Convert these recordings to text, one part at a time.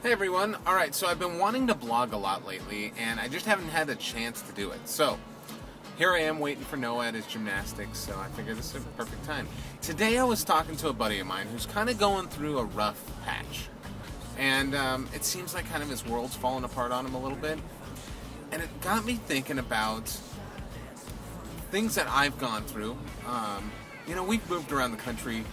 Hey everyone, alright, so I've been wanting to blog a lot lately, and I just haven't had a chance to do it. So, here I am waiting for Noah at his gymnastics, so I figured this is a perfect time. Today I was talking to a buddy of mine who's kind of going through a rough patch. And it seems like kind of his world's falling apart on him a little bit. And it got me thinking about things that I've gone through. We've moved around the country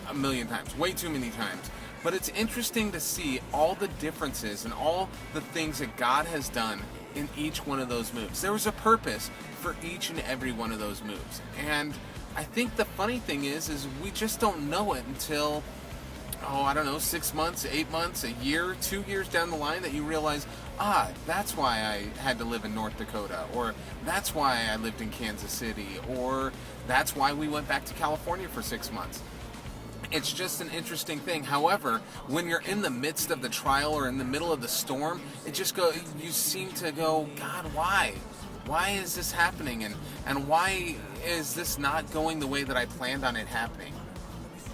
a million times, way too many times. But it's interesting to see all the differences and all the things that God has done in each one of those moves. There was a purpose for each and every one of those moves. And I think the funny thing is we just don't know it until, 6 months, 8 months, a year, 2 years down the line that you realize, that's why I had to live in North Dakota, or that's why I lived in Kansas City, or that's why we went back to California for 6 months. It's just an interesting thing. However, when you're in the midst of the trial or in the middle of the storm, you seem to go, God, why? Why is this happening? And why is this not going the way that I planned on it happening?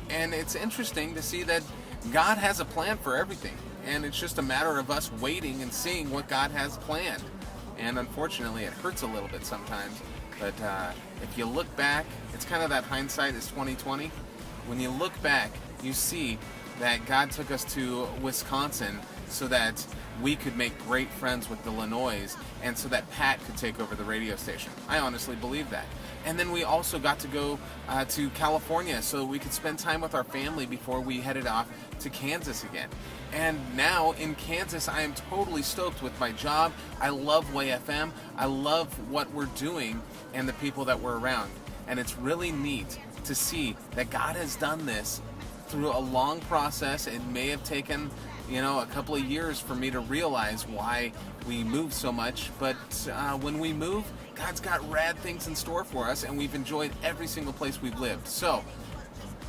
And it's interesting to see that God has a plan for everything. And it's just a matter of us waiting and seeing what God has planned. And unfortunately, it hurts a little bit sometimes. But if you look back, it's kind of that hindsight is 20/20. When you look back, you see that God took us to Wisconsin so that we could make great friends with the Illinois and so that Pat could take over the radio station. I honestly believe that. And then we also got to go to California so we could spend time with our family before we headed off to Kansas again. And now in Kansas, I am totally stoked with my job. I love Way FM. I love what we're doing and the people that we're around. And it's really neat to see that God has done this through a long process. It may have taken, a couple of years for me to realize why we move so much. But when we move, God's got rad things in store for us, and we've enjoyed every single place we've lived. So,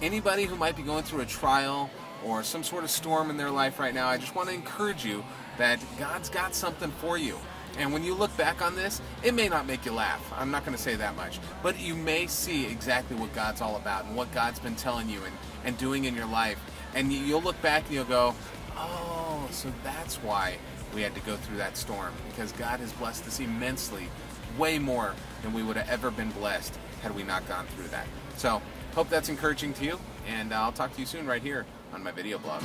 anybody who might be going through a trial or some sort of storm in their life right now, I just want to encourage you that God's got something for you. And when you look back on this, it may not make you laugh. I'm not going to say that much. But you may see exactly what God's all about and what God's been telling you and doing in your life. And you'll look back and you'll go, oh, so that's why we had to go through that storm. Because God has blessed us immensely, way more than we would have ever been blessed had we not gone through that. So, hope that's encouraging to you. And I'll talk to you soon right here on my video blog.